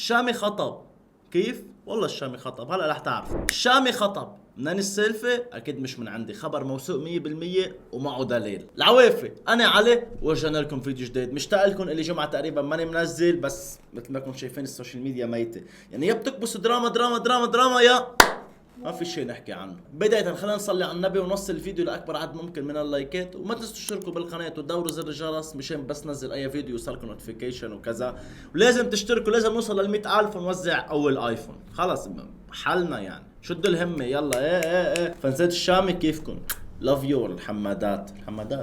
الشامي خطب. كيف؟ والله الشامي خطب، هلا رح تعرف. الشامي خطب، منين السالفة؟ أكيد مش من عندي، خبر موثوق 100% ومعه دليل. العوافي، أنا علي ورجعنا لكم فيديو جديد، مشتاق لكم. اللي جمعة تقريبا ماني منزل، بس مثل ما كنتم شايفين السوشيال ميديا ميتة، يعني يا بتكبس دراما دراما دراما دراما يا ما في شيء نحكي عنه. بداية خلينا نصلي على النبي ونوصل الفيديو لأكبر عدد ممكن من اللايكات، وما تنسوا تشتركوا بالقناة وتدوروا زر الجرس مشان بس نزل أي فيديو يوصلكم نوتيفيكيشن وكذا. ولازم تشتركوا، لازم نوصل لل 100,000 ونوزع أول آيفون. خلص حالنا يعني، شدوا الهمة يلا. ايه فنزات الشامي كيفكم؟ لاف يو. الحمادات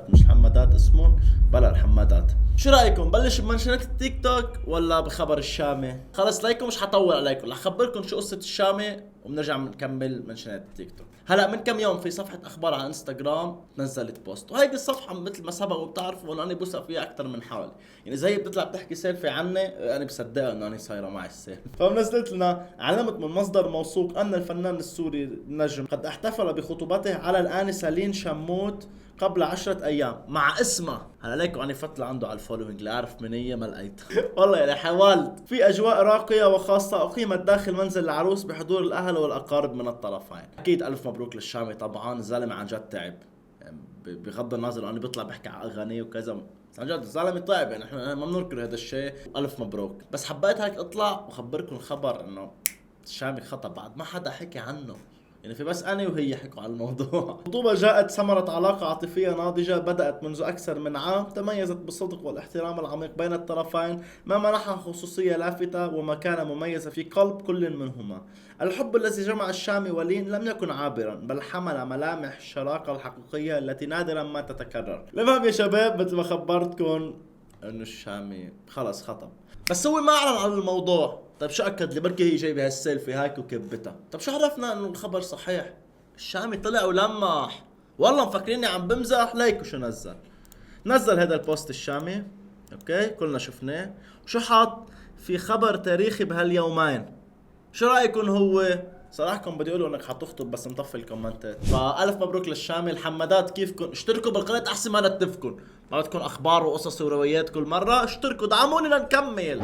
مش الحمادات اسمهم، بلا الحمادات. شو رايكم بلش بمنشنات التيك توك ولا بخبر الشامي؟ خلص لايكم، مش حطول عليكم، رح خبركم شو قصة الشامي وبنرجع نكمل منشنات التيك توك. هلا من كم يوم في صفحة اخبار على انستغرام نزلت بوست، وهيدي الصفحة مثل ما سبق وبتعرفوا انه انا بوثق فيها اكثر من حالي، يعني زي بتطلع بتحكي سيلفي عني انا بصدقها انه انا صايرة معي السيلفي. فنزلت لنا علمت من مصدر موثوق ان الفنان السوري النجم قد احتفل بخطوبته على الآنسة لين شموت قبل 10 ايام مع اسمها. هلا ليكم اني فتله عنده على الفولوينج لاعرف من هي، ما لقيتها. والله يعني حاولت. في اجواء راقيه وخاصه اقيمت داخل منزل العروس بحضور الاهل والاقارب من الطرفين. اكيد الف مبروك للشامي، طبعا الزلمه عن جد تعب، يعني بغض النظر انه بيطلع بيحكي على اغاني وكذا، بس عن جد الزلمه تعب، يعني احنا ما بننكر هذا الشيء، الف مبروك. بس حبيت هيك اطلع وخبركم الخبر انه الشامي خطب بعد ما حدا حكي عنه، يعني في بس أنا وهي حكوا على الموضوع. الخطوبة جاءت ثمرة علاقة عاطفية ناضجة بدأت منذ أكثر من عام، تميزت بالصدق والاحترام العميق بين الطرفين، ما منحها خصوصية لافتة ومكانة مميزة في قلب كل منهما. الحب الذي جمع الشامي ولين لم يكن عابرا، بل حمل ملامح الشراكة الحقيقية التي نادرا ما تتكرر. المهم يا شباب، مثل ما خبرتكم انه الشامي خلص خطب، بس هو ما اعلن عن الموضوع. طيب شو اكد لي؟ بركي هي جايبه هالسيلفي هاك وكبتها. طيب شو عرفنا انه الخبر صحيح؟ الشامي طلع ولمح، والله مفكريني عم بمزح. ليكوا شو نزل هذا البوست الشامي، اوكي كلنا شفناه. وشو حاط؟ في خبر تاريخي بهاليومين. شو رايكم هو؟ صراحة بدي اقولوا انك حتخطب بس مطفي الكومنتات. فالف مبروك للشامي. الحمادات كيفكم؟ اشتركوا بالقناة احسن ما نتفكم، ما بدكم اخبار وقصص وروايات كل مرة. اشتركوا دعموني لنكمل.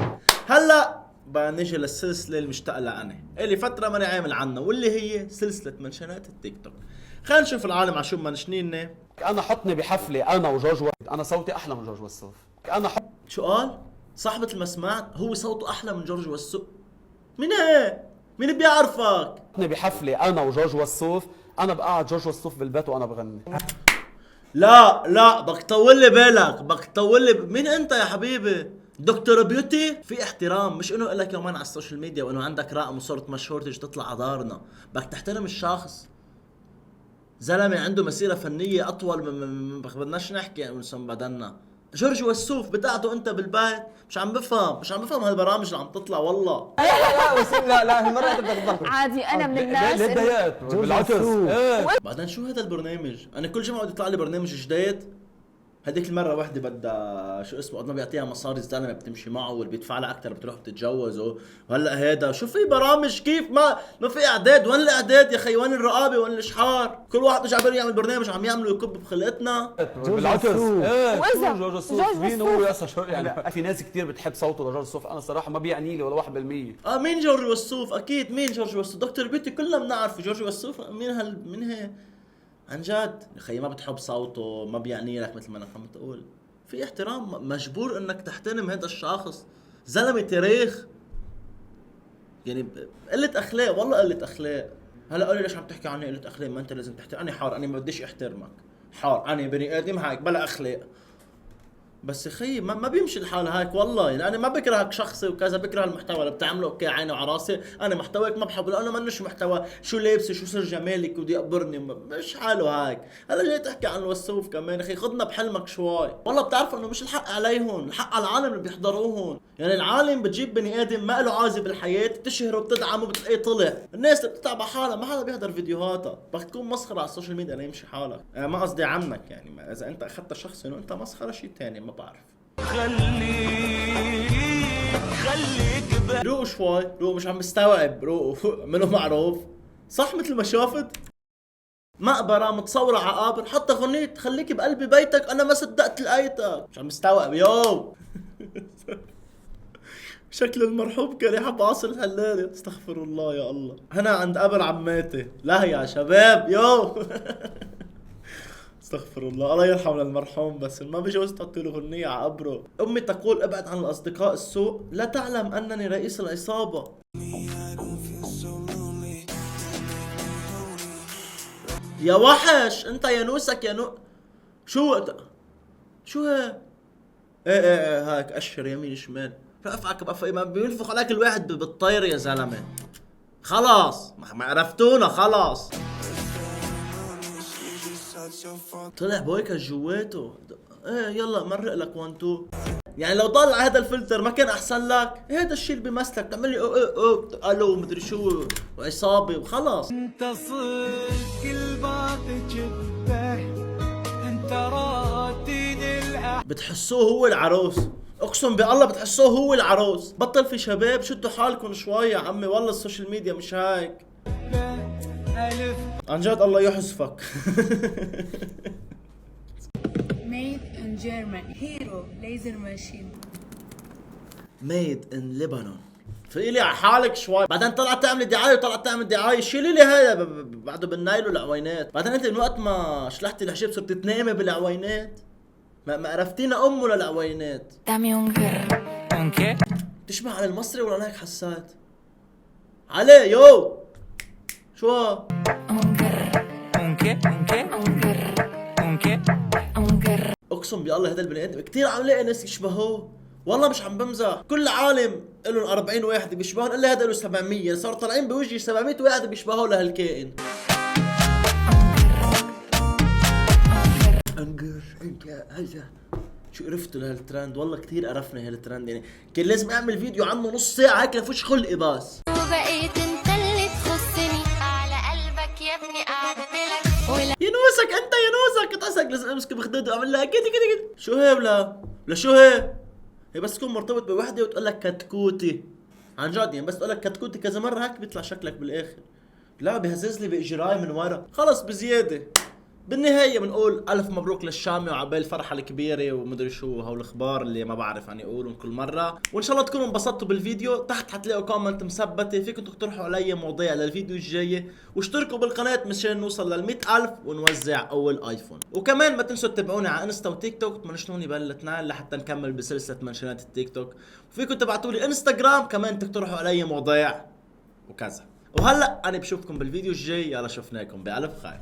هلا بقى نيجي للسلسلة المشتاق لها انا، اللي فترة ماني عامل عنها، واللي هي سلسلة منشنات التيك توك. خلينا نشوف العالم على شو منشنيننا. انا حطني بحفله انا وجورج انا صوتي احلى من جورج وسوف. شو قال؟ صح مثل ما سمعت، هو صوته احلى من جورج وسوف. مين هيك؟ مين بيعرفك؟ حطني بحفله انا وجورج وسوف، انا بقعد جورج وسوف بالبيت وانا بغني. لا بدك تطول لي بالك، بدك تطول لي مين انت يا حبيبي؟ دكتور بيوتي؟ في احترام، مش انه لك يومين على السوشيال ميديا وانه عندك رقم وصورة مشهور تيجي تطلع على دارنا. بدك تحترم الشخص. زلمه عنده مسيره فنيه اطول من بدناش نحكي ونسم بدنا. جورج وسوف بتاعته انت بالبيت، مش عم بفهم هالبرامج اللي عم تطلع والله. لا بس لا هالمرة انت بدك تضل عادي انا من الناس ليه ضايقت بالعكس؟ ايه بعدين شو هذا البرنامج؟ انا كل جمعه بده يطلع لي برنامج جديد. هذيك المره وحده بدها شو اسمه، قد بيعطيها مصاري الزلمه بتمشي معه، واللي بيدفع لها اكثر بتروح بتتجوزه. وهلا هذا شو في برامج؟ كيف ما في اعداد؟ وين الاعداد يا اخي؟ وين الرقابه؟ وين الاشحار؟ كل واحد اجى عبالي يعمل برنامج عم يعملوا يكب بخلقتنا. بالعكس. ايه وإذا جورج وسوف مين هو يا اسطى؟ يعني في ناس كثير بتحب صوته لجورج وسوف، انا الصراحه ما بيعني لي ولا 1%. مين جورج وسوف؟ اكيد مين جورج وسوف؟ دكتور بيوتي كلنا بنعرف. جورج وسوف مين هي؟ عن جد يا اخي ما بتحب صوته ما بيعني لك، مثل ما انا عم تقول. في احترام، مجبور انك تحترم هذا الشخص، زلمه تاريخ. يعني قلة اخلاق، والله قلة اخلاق. هلا قولي ليش عم تحكي عني قلة اخلاق؟ ما انت لازم تحترم. انا حار، انا ما بديش احترمك، حار، انا بني ادم هيك بلا اخلاق. بس اخي ما بيمشي الحال هيك والله. يعني انا ما بكرهك شخصي وكذا، بكره المحتوى اللي بتعمله، اوكي عيني وعلى راسي. انا محتواك ما بحبه لانه منش محتوى شو لابسه شو صار جمالك ودي اقبرني، مش حاله هيك. هلا جاي تحكي عن الوسوف كمان، اخي خدنا بحلمك شوي. والله بتعرفوا انه مش الحق عليهم، الحق على العالم اللي بيحضروهم. يعني العالم بتجيب بني ادم ما له عازه بالحياه، بتشهره وبتدعمه بتلاقيه طلع. الناس اللي بتتعب على حالها ما حدا بيحضر فيديوهاتها، بدك تكون مسخره على السوشيال ميديا ليمشي حالك. ما قصدي عنك يعني، اذا انت اخذت شخص انه انت مسخره شيء ثاني، ما بعرف. روقوا شوي، روقوا، مش عم بستوعب. روقوا اعملوا معروف. صح مثل ما شافت مقبرة متصورة على قابر، حتى غنيت خليك بقلب بيتك، انا ما صدقت لقيتك. مش عم بستوعب يو. شكل المرحوم كان يحب عاصر الحلالي. استغفر الله يا الله. هنا عند قبر عماتي. لا يا شباب يو. استغفر الله. الله يرحم المرحوم، بس ما بجوز تحط له غنية على قبره. امي تقول ابعد عن الاصدقاء السوء، لا تعلم انني رئيس العصابة. يا وحش انت يا نوسك يا شو هي؟ ايه هاك اشر يمين شمال. رفعك بقى ما بينفخ عليك الواحد بالطير يا زلمه. خلاص ما عرفتونا خلاص. طلع بويكا جواته. ايه يلا مرق لك 1 2. يعني لو طلع هذا الفلتر ما كان احسن لك؟ هذا الشيء اللي بيمثلك تعمل لي الو مدري شو وعصابه وخلاص. انت صدق الباقي جبه، انت راتين بتحسوه هو العروس. اقسم بالله بتحسوه هو العروس. بطل في شباب شدوا حالكم شوي يا عمي، والله السوشيال ميديا مش هيك. الف عن جد الله يحذفك. Made in Germany. Hero laser machine. ميد ان لبنان. فقيلي على حالك شوي. بعدين طلعت تعمل دعايه وطلعت تعمل دعايه. شيلي لي هذا بعده بالنايل والعوينات. بعدين انت من وقت ما شلحتي الحجاب صرت تنامي بالعوينات. ما عرفتينا امه للعوينات. Dame un qué. تشبه على المصري ولا انا هيك حسيت؟ علي يو شو اقسم بالله هذا البني ادم كثير عم لاقي ناس يشبهوه. والله مش عم بمزح. كل عالم لهم 40 واحد بيشبهون الا هذا له 700. صاروا طالعين بوجهي 700 واحد بيشبهوا لهالكائن. انقر انت هذا شو قرفتوا لهالترند؟ والله كثير قرفني هالترند. يعني كان لازم اعمل فيديو عنه نص ساعه هيك لفوش خلقي بس. وبقيت انت اللي تخصني على قلبك يا ابني اعدلك يا نوسك انت يا نوسك اتعسك لازم امسك بخدوده واعمل لها كده كده كده. شو هي ولا شو هي؟ هي بس تكون مرتبط بوحده وتقول لك كتكوتي. عن جد يعني بس تقول لك كتكوتي كذا مره هيك بيطلع شكلك بالاخر. لا بهزز لي باجراي من ورا. خلص بزياده. بالنهايه بنقول الف مبروك للشامي وعبال الفرحه الكبيره ومدري شو هول الاخبار اللي ما بعرف عن يقولهم كل مره. وان شاء الله تكونوا انبسطتوا بالفيديو. تحت حتلاقوا كومنت مثبته فيكم تقترحوا علي مواضيع للفيديو الجاي. واشتركوا بالقناه مشان نوصل لل 100,000 ونوزع اول ايفون. وكمان ما تنسوا تتابعوني على انستا وتيك توك. تمنشنوني بالاثنين لحتى نكمل بسلسله منشنات التيك توك. وفيكم تبعتوا لي انستغرام كمان تقترحوا علي مواضيع وكذا. وهلا انا بشوفكم بالفيديو الجاي. يلا شفناكم بألف خير.